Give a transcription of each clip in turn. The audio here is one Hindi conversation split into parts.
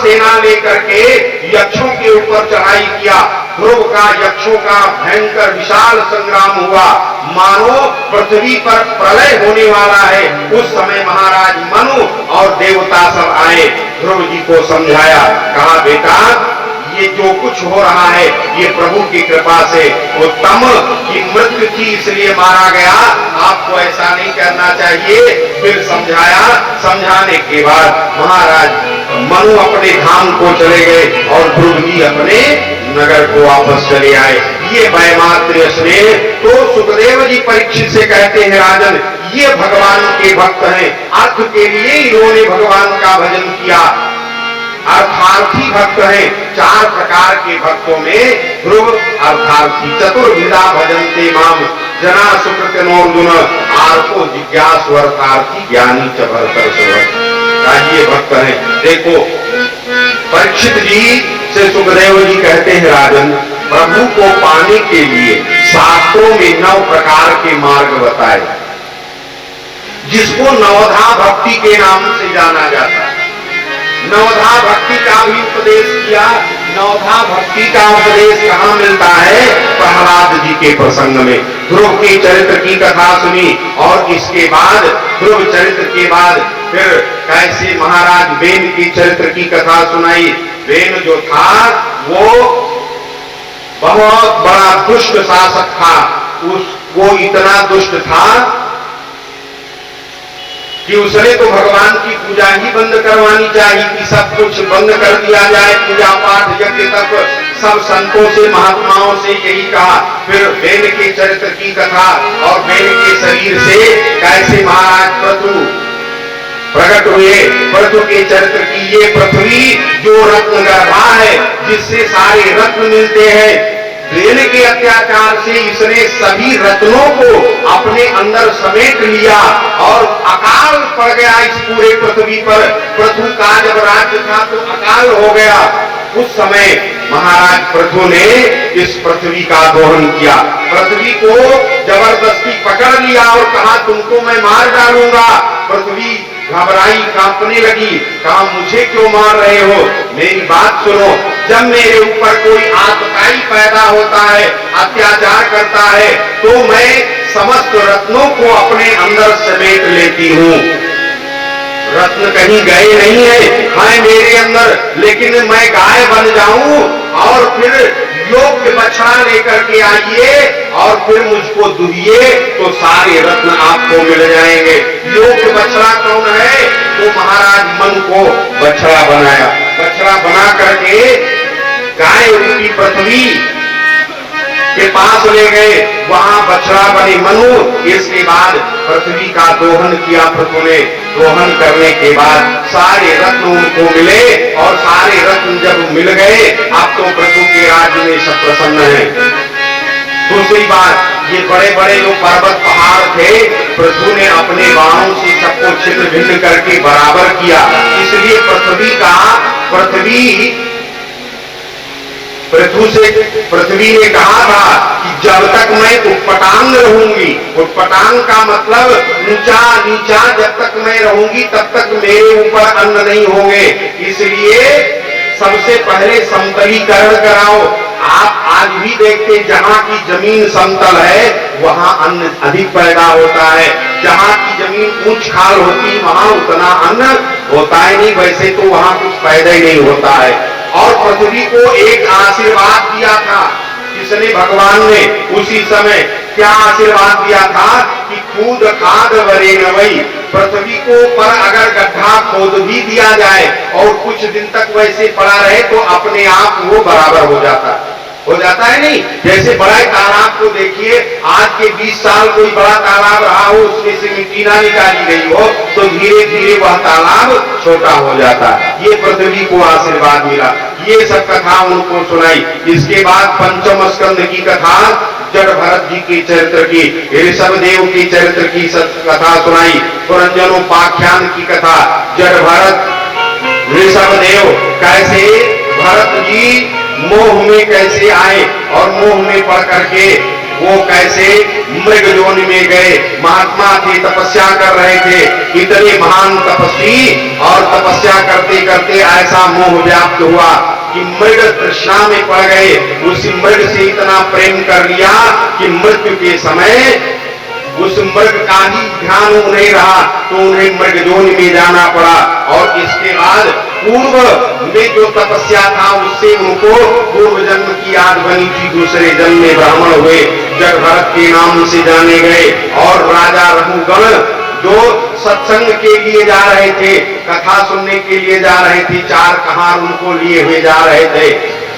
सेना लेकर के यक्षों के ऊपर चढ़ाई किया। ध्रुव का यक्षों का भयंकर विशाल संग्राम हुआ, मानो पृथ्वी पर प्रलय होने वाला है। उस समय महाराज मनु और देवता सब आए, ध्रुव जी को समझाया, कहा बेटा ये जो कुछ हो रहा है ये प्रभु की कृपा से। उत्तम की मृत्यु थी इसलिए मारा गया, आपको ऐसा नहीं करना चाहिए। फिर समझाया, समझाने के बाद महाराज मनु अपने धाम को चले गए और ध्रुव जी अपने नगर को वापस चले आए। ये वैमात्र्य स्नेह। तो सुखदेव जी परीक्षित से कहते हैं, राजन ये भगवान के भक्त हैं, अर्थ के लिए इन्होंने भगवान का भजन किया, अर्थार्थी भक्त हैं। चार प्रकार के भक्तों में ध्रुव अर्थार्थी, चतुर्विधा भजन्ते माम जना सुकृतनोर्जुन, आर्तो जिज्ञासु अर्थार्थी ज्ञानी च भरतर्षभ। ये भक्त हैं। देखो परीक्षित जी से सुखदेव जी कहते हैं, राजन प्रभु को पाने के लिए शास्त्रों में 9 प्रकार के मार्ग बताए, जिसको नवधा भक्ति के नाम से जाना जाता है। नवधा भक्ति का भी उपदेश किया। नवधा भक्ति का उपदेश कहाँ मिलता है? प्रहलाद जी के प्रसंग में। ध्रुव के चरित्र की कथा सुनी और इसके बाद ध्रुव चरित्र के बाद फिर कैसे महाराज वेन की चरित्र की कथा सुनाई। वेन जो था वो बहुत बड़ा दुष्ट शासक था। वो इतना दुष्ट था कि उसने तो भगवान की पूजा ही बंद करवानी चाहिए कि सब कुछ बंद कर दिया जाए, पूजा पाठ यज्ञ तक सब संतों से महात्माओं से यही कहा। फिर वेन के चरित्र की कथा और वेन के शरीर से कैसे महाराज पृथु प्रकट हुए, पृथु के चरित्र की। ये पृथ्वी जो रत्न गर्भा है, जिससे सारे रत्न मिलते हैं, वेन के अत्याचार से इसने सभी रत्नों को अपने अंदर समेट लिया और अकाल पड़ गया इस पूरे पृथ्वी पर। पृथु का जब राज्य था तो अकाल हो गया। उस समय महाराज पृथु ने इस पृथ्वी का दोहन किया, पृथ्वी को जबरदस्ती पकड़ लिया और कहा तुमको मैं मार डालूंगा। पृथ्वी घबराई, कांपने लगी, कहा मुझे क्यों मार रहे हो, मेरी बात सुनो। जब मेरे ऊपर कोई आतताई पैदा होता है, अत्याचार करता है, तो मैं समस्त रत्नों को अपने अंदर समेट लेती हूँ। रत्न कहीं गए नहीं है मेरे अंदर, लेकिन मैं गाय बन जाऊं और फिर योग्य बछड़ा लेकर के आइए और फिर मुझको दुहिए तो सारे रत्न आपको मिल जाएंगे। योग्य बछड़ा कौन है? तो महाराज मन को बछड़ा बनाया, बछड़ा बना करके गाय रूपी पृथ्वी के पास ले गए, वहां बछड़ा बने मनु। इसके बाद पृथ्वी का दोहन किया पृथु ने। दोहन करने के बाद सारे रत्न उनको मिले और सारे रत्न जब मिल गए, अब तो पृथु के राज्य में सब प्रसन्न है। दूसरी बात, ये बड़े बड़े जो पर्वत पहाड़ थे, पृथु ने अपने बाणों से सबको छिन्न भिन्न करके बराबर किया। इसलिए पृथ्वी ने कहा था कि जब तक मैं उत्पटांग रहूंगी, उत्पटांग का मतलब ऊंचा नीचा, जब तक मैं रहूंगी तब तक मेरे ऊपर अन्न नहीं होंगे। इसलिए सबसे पहले समतलीकरण कराओ। आप आज भी देखते जहां की जमीन समतल है वहां अन्न अधिक पैदा होता है, जहां की जमीन ऊंच खाल होती वहां उतना अन्न होता ही नहीं, वैसे तो वहां कुछ पैदा ही नहीं होता है। और पृथ्वी को एक आशीर्वाद दिया था, जिसने भगवान ने उसी समय क्या आशीर्वाद दिया था कि कूद खाद वरे नवई, पृथ्वी को पर अगर गड्ढा खोद भी दिया जाए और कुछ दिन तक वैसे पड़ा रहे तो अपने आप वो बराबर हो जाता है नहीं। जैसे बड़े तालाब को देखिए, आज के 20 साल कोई बड़ा तालाब रहा हो, उसमें से मिट्टी ना निकाली गई हो तो धीरे धीरे वह तालाब छोटा हो जाता है। ये पृथ्वी को आशीर्वाद मिला। ये सब कथा उनको सुनाई। इसके बाद पंचम स्कंद की कथा, जड़ भरत जी की चरित्र की, ऋषभदेव की चरित्र की कथा सुनाई। पुरंजनोपाख्यान की कथा, जड़ भरत ऋषभदेव कैसे भरत जी मोह में कैसे आए और मोह में पड़ करके वो कैसे मृग योनि में गए। महात्मा थे, तपस्या कर रहे थे, इतने महान तपस्वी, और तपस्या करते करते ऐसा मोह व्याप्त हुआ कि मृग तृष्णा में पड़ गए। उस मृग से इतना प्रेम कर लिया कि मृत्यु के समय उस मृग का ही ध्यान उन्हें रहा, तो उन्हें मृग योनि में जाना पड़ा। और इसके बाद पूर्व में जो तपस्या था उससे उनको पूर्व जन्म की याद बनी थी। दूसरे जन्म में ब्राह्मण हुए, जगभरत के नाम से जाने गए। और राजा रघुगण जो सत्संग के लिए जा रहे थे, कथा सुनने के लिए जा रहे थे, चार कहार उनको लिए हुए जा रहे थे।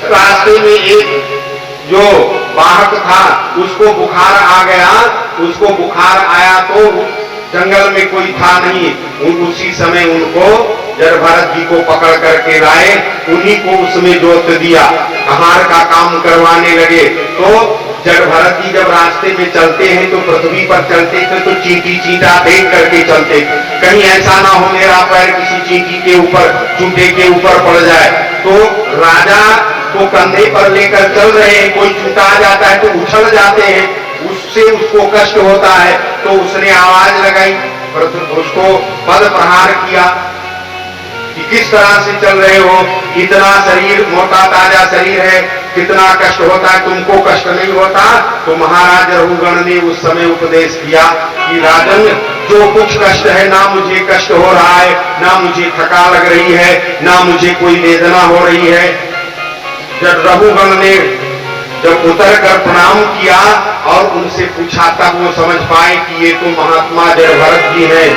रास्ते में एक जो वाहक था उसको बुखार आ गया। उसको बुखार आया तो जंगल में कोई था नहीं, उसी समय उनको जड़भरत जी को पकड़ करके लाए, उन्हीं को उसमें जोत दिया, कहार का काम करवाने लगे। तो जड़भरत जी जब रास्ते में चलते हैं तो पृथ्वी पर चलते थे तो चींटी चींटा देख करके चलते, कहीं ऐसा ना हो मेरा पैर किसी चींटी के ऊपर, चूंटे के ऊपर पड़ जाए। तो राजा को कंधे पर लेकर चल रहे हैं, कोई चूंटा आ जाता है तो उछल जाते हैं, उससे उसको कष्ट होता है। तो उसने आवाज लगाई, उसको पद प्रहार किया कि किस तरह से चल रहे हो, इतना शरीर मोटा ताजा शरीर है, कितना कष्ट होता है, तुमको कष्ट नहीं होता। तो महाराज रघुगण ने उस समय उपदेश किया कि राजन, जो कुछ कष्ट है, ना मुझे कष्ट हो रहा है, ना मुझे थका लग रही है, ना मुझे कोई वेदना हो रही है। जब रघुगण ने जब उतर कर प्रणाम किया और उनसे पूछा, तब वो समझ पाए कि ये तो महात्मा जड़भरत जी हैं।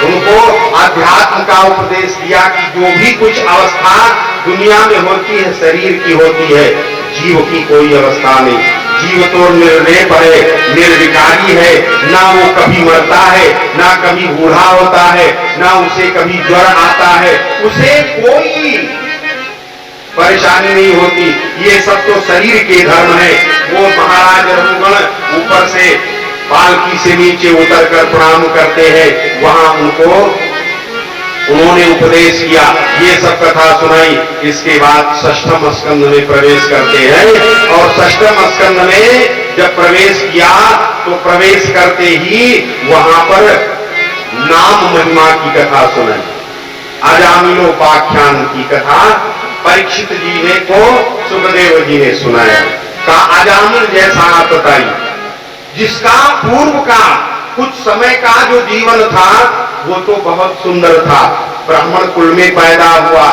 उनको अध्यात्म का उपदेश दिया कि जो भी कुछ अवस्था दुनिया में होती है शरीर की होती है, जीव की कोई अवस्था नहीं। जीव तो निर्लेप है, निर्विकारी है, ना वो कभी मरता है, ना कभी बूढ़ा होता है, ना उसे कभी ज्वर आता है, उसे कोई परेशानी नहीं होती। ये सब तो शरीर के धर्म है। वो महाराज रघुगण ऊपर से पालकी से नीचे उतरकर प्रणाम करते हैं, वहां उन्होंने उपदेश किया, ये सब कथा सुनाई। इसके बाद षष्ठम स्कंद में प्रवेश करते हैं, और षष्ठम स्कंद में जब प्रवेश किया तो प्रवेश करते ही वहां पर नाम महिमा की कथा सुनाई, अजामिलोपाख्यान की कथा परीक्षित जी ने को सुखदेव जी ने सुनाया। का अजामिल जैसा आप बताइए, जिसका पूर्व का कुछ समय का जो जीवन था वो तो बहुत सुंदर था। ब्राह्मण कुल में पैदा हुआ,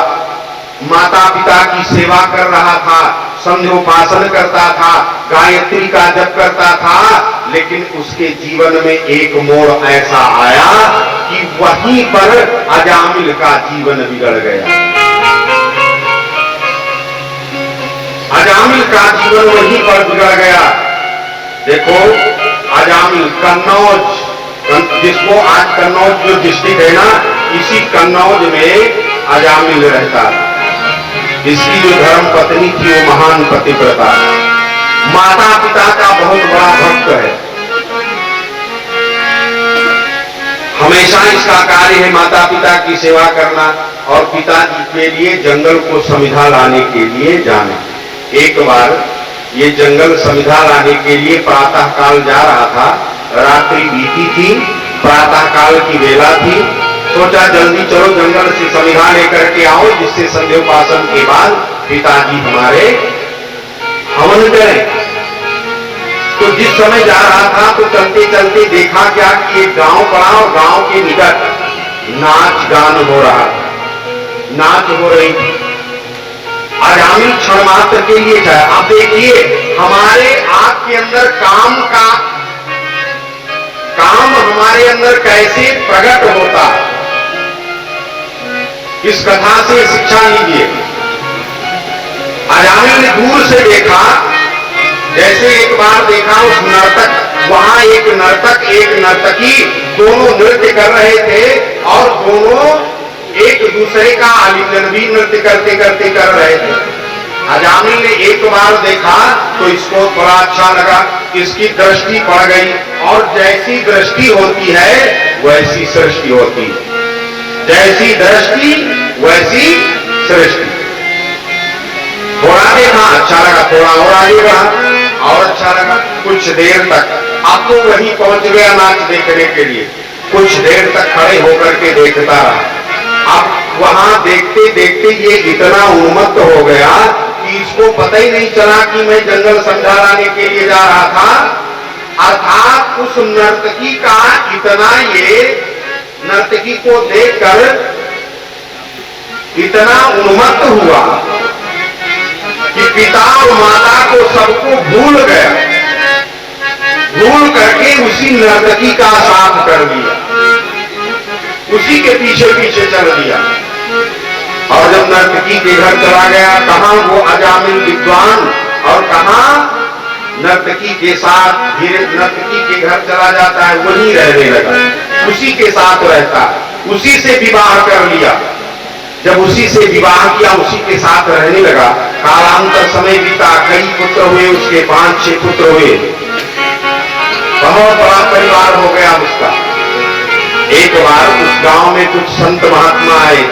माता पिता की सेवा कर रहा था, संध्योपासन करता था, गायत्री का जप करता था। लेकिन उसके जीवन में एक मोड़ ऐसा आया कि वहीं पर अजामिल का जीवन बिगड़ गया। अजामिल का जीवन वहीं पर बिगड़ गया। देखो, अजामिल कन्नौज, जिसको आज कन्नौज जो डिस्ट्रिक्ट है ना, इसी कन्नौज में अजामिल रहता। इसकी जो धर्म पत्नी थी वो महान पतिव्रता, माता पिता का बहुत बड़ा भक्त है। हमेशा इसका कार्य है माता पिता की सेवा करना, और पिताजी के लिए जंगल को समिधा लाने के लिए जाना। एक बार ये जंगल समिधा लाने के लिए प्रातः काल जा रहा था, रात्रि बीती थी, प्रातः काल की वेला थी। सोचा जल्दी चलो जंगल से समिधा लेकर के आओ, जिससे संध्योपासन के बाद पिताजी हमारे हवन करें। तो जिस समय जा रहा था तो चलते चलते देखा क्या कि एक गांव पड़ा, और गांव के निकट नाच गान हो रहा था, नाच हो रही थी। अजामिल क्षण मात्र के लिए चाहे। आप देखिए हमारे आंख के अंदर काम हमारे अंदर कैसे प्रकट होता, इस कथा से शिक्षा लीजिए। अजामिल ने दूर से देखा, जैसे एक बार देखा उस नर्तक, वहां एक नर्तक एक नर्तकी दोनों नृत्य कर रहे थे, और दोनों एक दूसरे का आलिंगन भी नृत्य करते करते कर रहे थे। अजामिल ने एक बार देखा तो इसको बड़ा अच्छा लगा, इसकी दृष्टि पड़ गई, और जैसी दृष्टि होती है वैसी सृष्टि होती है, जैसी दृष्टि वैसी सृष्टि। थोड़ा देखा अच्छा लगा, थोड़ा और आगे बढ़ा, और अच्छा लगा कुछ देर तक। अब तो वहीं पहुंच गया नाच देखने के लिए, कुछ देर तक खड़े होकर के देखता रहा। अब वहां देखते देखते ये इतना उन्मत्त हो गया कि इसको पता ही नहीं चला कि मैं जंगल समझा लाने के लिए जा रहा था। अर्थात उस नर्तकी का इतना, ये नर्तकी को देखकर इतना उन्मत्त हुआ कि पिता और माता को सबको भूल गया, भूल करके उसी नर्तकी का साथ कर दिया, उसी के पीछे पीछे चल दिया। और जब नर्तकी के घर चला गया, कहां वो अजामिल विद्वान और कहां नर्तकी के साथ, धीरे नर्तकी के घर चला जाता है, वहीं रहने लगा, उसी के साथ रहता है, उसी से विवाह कर लिया। जब उसी से विवाह किया, उसी के साथ रहने लगा, कालांतर समय बीता, कई पुत्र हुए उसके, 5-6 पुत्र हुए, बहुत बड़ा परिवार हो गया उसका। एक बार उस गांव में कुछ संत महात्मा आए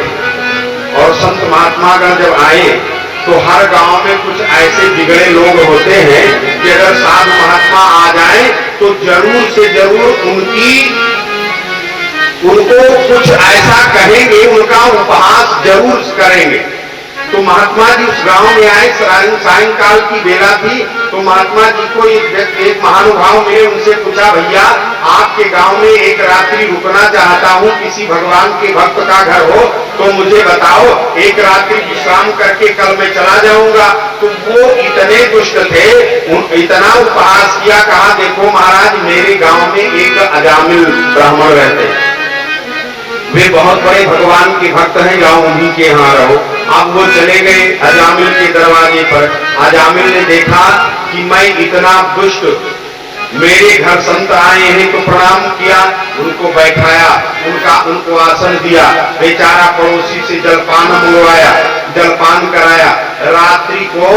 और संत महात्मागण जब आए तो हर गांव में कुछ ऐसे बिगड़े लोग होते हैं कि अगर साधु महात्मा आ जाए तो जरूर से जरूर उनको कुछ ऐसा कहेंगे, उनका उपहास जरूर करेंगे। तो महात्मा जी उस गांव में आए, सायंकाल की बेला थी, तो महात्मा जी को एक महानुभाव मिले, उनसे पूछा, भैया आपके गांव में एक रात्रि रुकना चाहता हूं, किसी भगवान के भक्त का घर हो तो मुझे बताओ, एक रात्रि विश्राम करके कल मैं चला जाऊंगा। तो वो इतने दुष्ट थे, इतना उपहास किया, कहा देखो महाराज मेरे गांव में एक अजामिल ब्राह्मण रहते हैं, वे बहुत बड़े भगवान के भक्त हैं, जाओ उन्हीं के यहाँ रहो। अब वो चले गए अजामिल के दरवाजे पर। अजामिल ने देखा कि मैं इतना दुष्ट, मेरे घर संत आए हैं तो प्रणाम किया, उनको बैठाया, उनको आसन दिया, बेचारा पड़ोसी से जलपान मंगवाया, जलपान कराया। रात्रि को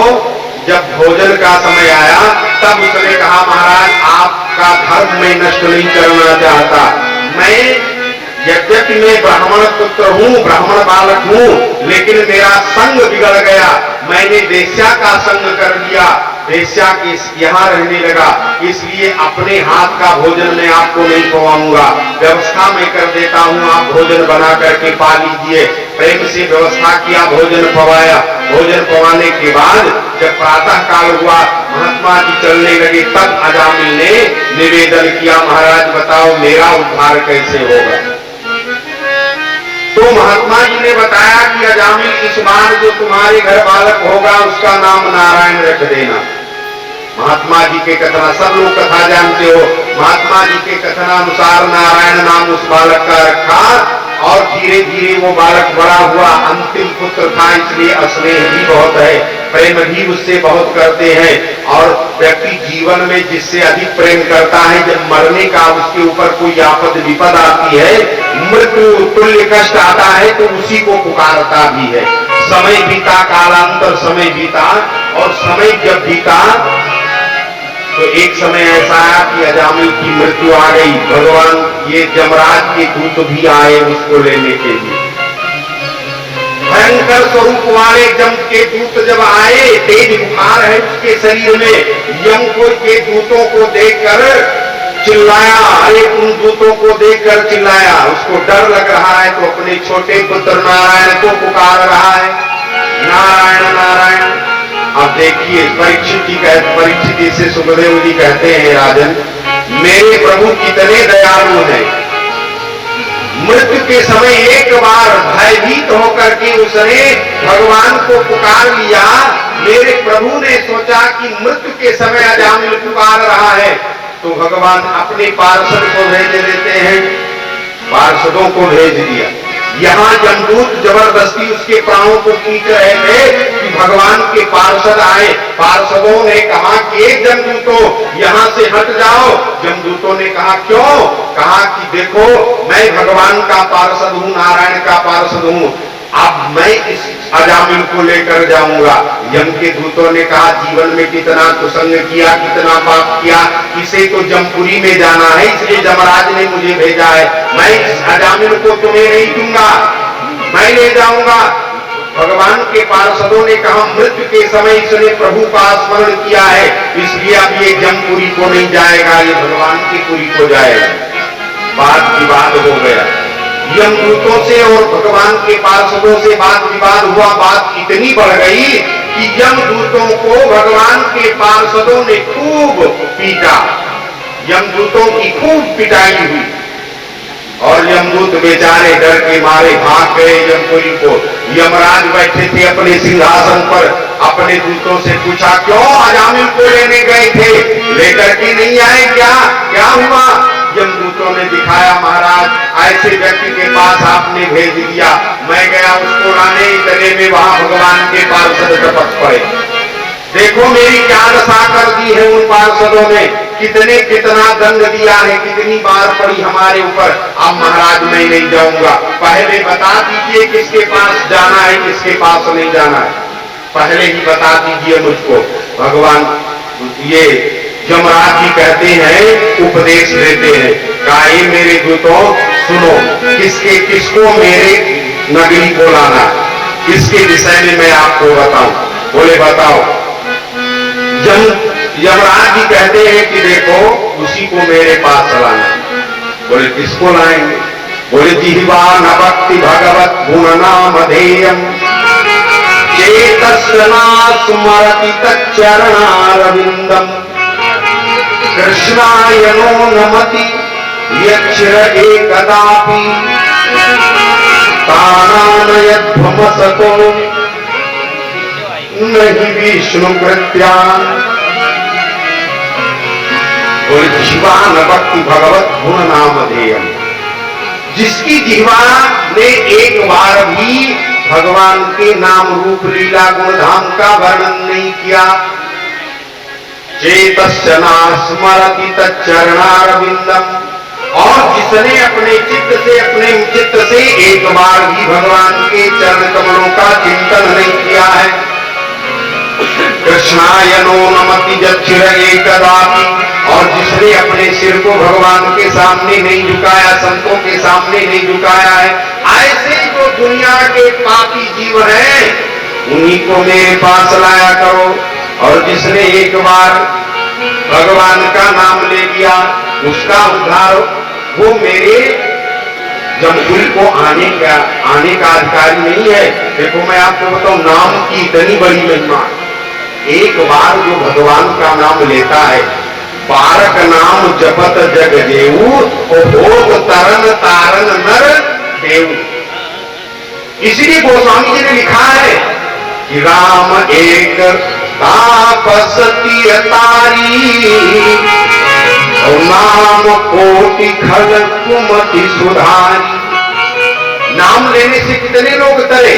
जब भोजन का समय आया तब उसने कहा, महाराज आपका धर्म मैं नष्ट नहीं करना चाहता, मैं यद्यपि मैं ब्राह्मण पुत्र हूँ, ब्राह्मण बालक हूँ, लेकिन मेरा संग बिगड़ गया, मैंने वेश्या का संग कर लिया, वेश्या के यहाँ रहने लगा, इसलिए अपने हाथ का भोजन मैं आपको नहीं खवाऊंगा, व्यवस्था मैं कर देता हूँ, आप भोजन बना करके पा लीजिए। प्रेम से व्यवस्था किया, भोजन पवाया। भोजन पवाने के बाद जब प्रातः काल हुआ, महात्मा जी चलने लगे, तब अजामिल ने निवेदन किया, महाराज बताओ मेरा उद्धार कैसे होगा। तो महात्मा जी ने बताया कि अजामिल इस बार जो तुम्हारे घर बालक होगा उसका नाम नारायण रख देना। महात्मा जी के कथना, सब लोग कथा जानते हो, महात्मा जी के कथनानुसार नारायण नाम उस बालक का रखा और धीरे धीरे वो बालक बड़ा हुआ, अंतिम पुत्र था, इसलिए स्नेह भी बहुत है, प्रेम भी उससे बहुत करते हैं। और व्यक्ति जीवन में जिससे अधिक प्रेम करता है, जब मरने का उसके ऊपर कोई आपद विपद आती है, मृत्यु तुल्य कष्ट आता है, तो उसी को पुकारता भी है। समय बीता, कालांतर समय बीता, और समय जब बीता तो एक समय ऐसा आया कि अजामिल की मृत्यु आ गई। भगवान ये यमराज के दूत भी आए उसको लेने के लिए। भयंकर स्वरूप वाले यम के दूत जब आए, तेज बुखार है उसके शरीर में, यम को के दूतों को देखकर चिल्लाया, अरे उन दूतों को देखकर चिल्लाया, उसको डर लग रहा है तो अपने छोटे पुत्र नारायण को पुकार रहा है, नारायण नारायण। अब देखिए परीक्षित इसे सुखदेव जी कहते हैं, राजन मेरे प्रभु कितने दयालु हैं, मृत्यु के समय एक बार भयभीत होकर के उसने भगवान को पुकार लिया। मेरे प्रभु ने सोचा कि मृत्यु के समय अजामिल पुकार रहा है तो भगवान अपने पार्षद को भेज देते हैं, पार्षदों को भेज दिया। यहाँ जमदूत जबरदस्ती उसके प्राणों को खींच रहे थे कि भगवान के पार्षद आए। पार्षदों ने कहा कि एक जमदूतों यहाँ से हट जाओ। जमदूतों ने कहा क्यों? कहा कि देखो मैं भगवान का पार्षद हूँ, नारायण का पार्षद हूँ, अब मैं इस अजामिल को लेकर जाऊंगा। यम के दूतों ने कहा जीवन में कितना कुसंग किया, कितना पाप किया, इसे तो जमपुरी में जाना है, इसलिए जमराज ने मुझे भेजा है, मैं इस अजामिल को तुम्हें नहीं दूंगा, मैं ले जाऊंगा। भगवान के पार्षदों ने कहा मृत्यु के समय इसने प्रभु का स्मरण किया है, इसलिए अब ये जमपुरी को नहीं जाएगा, ये भगवान की पुरी को जाएगा। बात विवाद हो गया, यमदूतों से और भगवान के पार्षदों से बात विवाद हुआ। बात इतनी बढ़ गई कि यमदूतों को भगवान के पार्षदों ने खूब पीटा, यमदूतों की खूब पिटाई हुई और यमदूत बेचारे डर के मारे भाग गए यमपुरी को। यमराज बैठे थे अपने सिंहासन पर, अपने दूतों से पूछा क्यों अजामिल को लेने गए थे, लेकर के नहीं आए क्या, क्या हुआ? यमदूतों ने दिखाया महाराज ऐसे व्यक्ति के पास आपने भेज दिया, मैं गया उसको लाने, इतने में वहां भगवान के पार्षद टपक पड़े। देखो मेरी क्या दशा कर दी है उन पार्षदों ने, कितना दंड दिया है, कितनी बार पड़ी हमारे ऊपर। अब महाराज मैं नहीं जाऊंगा, पहले बता दीजिए किसके पास जाना है, किसके पास नहीं जाना है, पहले ही बता दीजिए मुझको। भगवान ये यमराज जी कहते हैं, उपदेश देते हैं, कहा मेरे दूतों सुनो, किसको मेरे नगरी को लाना है, किसके विषय में मैं आपको बताऊं। बोले बताओ। यमराज जी कहते हैं कि देखो उसी को मेरे पास लाना। बोले किसको लाएंगे? बोले जिह्वा न भक्ति भगवत गुण नामधेयम् चेतस्य न स्मरति तच्चरणारविन्दम् कृष्णाय नो नमति यच्छ्र एकदापि तानानयध्वमसतो नहीं विष्णु कृत्या। बोले जिह्वा न भक्ति भगवत गुण नामधेयम्, जिसकी जिह्वा ने एक बार भी भगवान के नाम रूप लीला गुणधाम का वर्णन नहीं किया। चेतस्य न स्मरति तच्चरणारविन्दम्, और जिसने अपने चित्त से एक बार भी भगवान के चरण कमलों का चिंतन नहीं किया है। कृष्णाय नो नमति यच्छ्र एकदापि, और जिसने अपने सिर को भगवान के सामने नहीं झुकाया, संतों के सामने नहीं झुकाया है, ऐसे जो दुनिया के पापी जीव हैं उन्हीं को मेरे पास लाया करो। और जिसने एक बार भगवान का नाम ले लिया उसका उद्धार, वो मेरे जमपुरी को आने का अधिकारी नहीं है। देखो मैं आपको बताऊं, नाम की इतनी बड़ी महिमा, एक बार जो भगवान का नाम लेता है, बारक नाम जपत जग जेऊ, भोग तरन तारन नर देऊ। इसलिए गोस्वामी जी ने लिखा है कि राम एक तापसती तारी और नाम कोटि खल कुमति सुधारी। नाम लेने से कितने लोग तरे,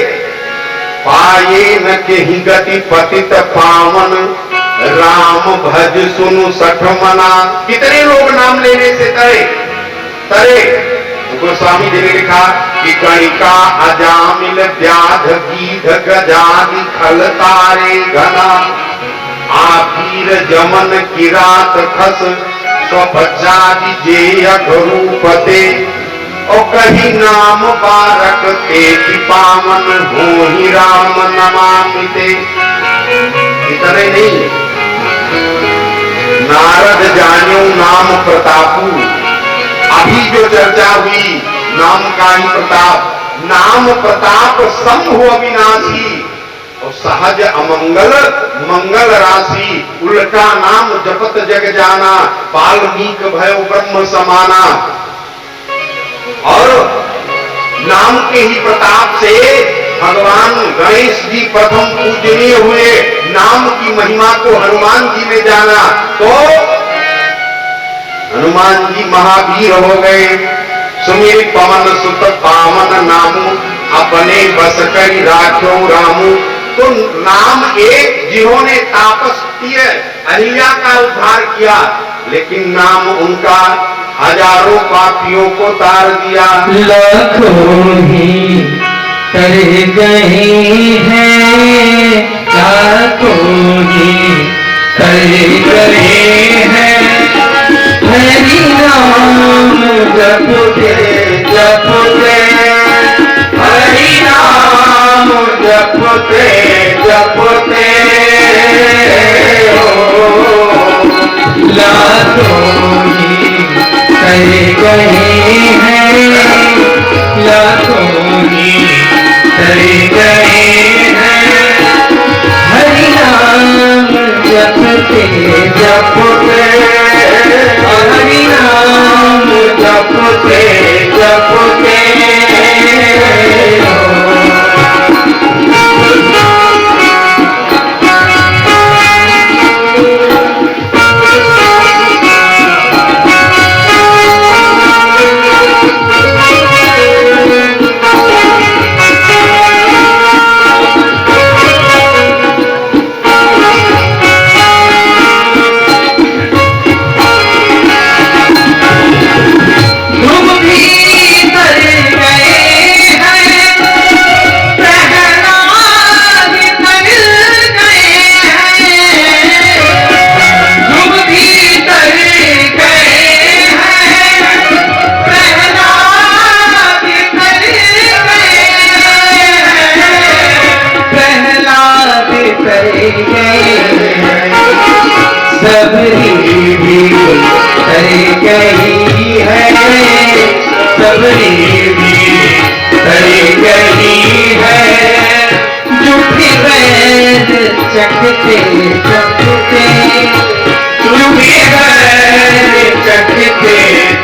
पाये न केहि गति पतित पावन राम भज सुनु सठ मना। कितने लोग नाम लेने से तरे। गोस्वामी जी ने लिखा कि गणिका अजामिल व्याध गीध गजादि खल तारे घना आखिर जमन किरात खस स्वपचादि जेय रूपते और कही नाम बारक ते पावन हो ही राम नमामिते। इतने नहीं, नारद जान्यो नाम प्रतापू, अभी जो चर्चा हुई नाम का ही प्रताप, नाम प्रताप संभव अविनाशी और सहज अमंगल मंगल राशि। उल्टा नाम जपत जग जाना, वाल्मीक भयो ब्रह्म समाना। और नाम के ही प्रताप से भगवान गणेश जी प्रथम पूजनीय हुए। नाम की महिमा को हनुमान जी ने जाना तो हनुमान जी महावीर हो गए। सुमिर पवन सुत पावन नामू अपने बस करी राख्यो रामू। तो नाम एक, जिन्होंने तापस किए अहिल्या का उद्धार किया, लेकिन नाम उनका हजारों पापियों को तार दिया। लाखों ही तर गए हैं, लाखों ही तर गए हैं, हरि नाम जपते जपते, हरि नाम जप जपते हो लाखों ही कर गए हैं, लाखों ही कर गए हैं, हरि नाम जपते जपते हरि नाम जपते जपते हो सबरी भी कर गई है, सबरी भी कर गई है, झूठी बैद चखते चखते, झूठी बैद चखते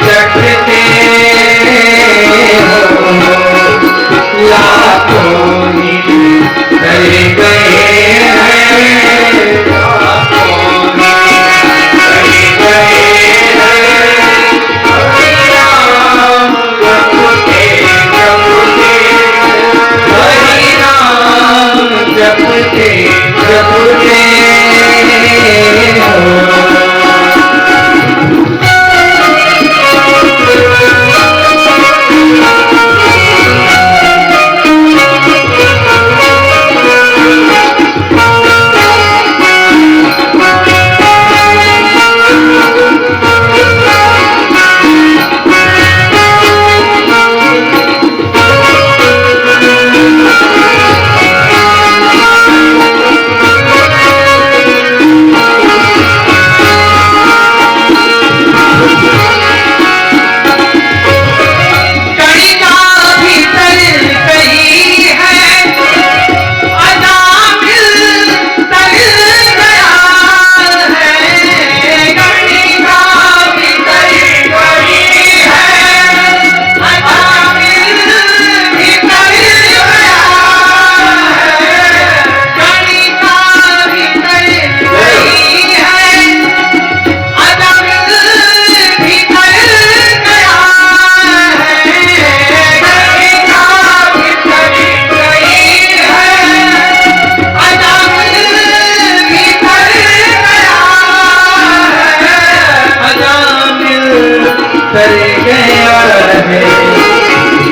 चखते हो लाखों ही कर गए हैं, जपते जपते हो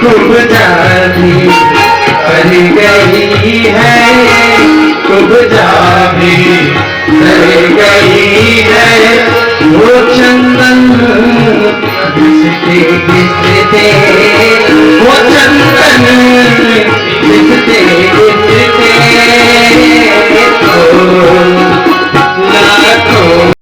खूब जानी कर गई है, खूब जानी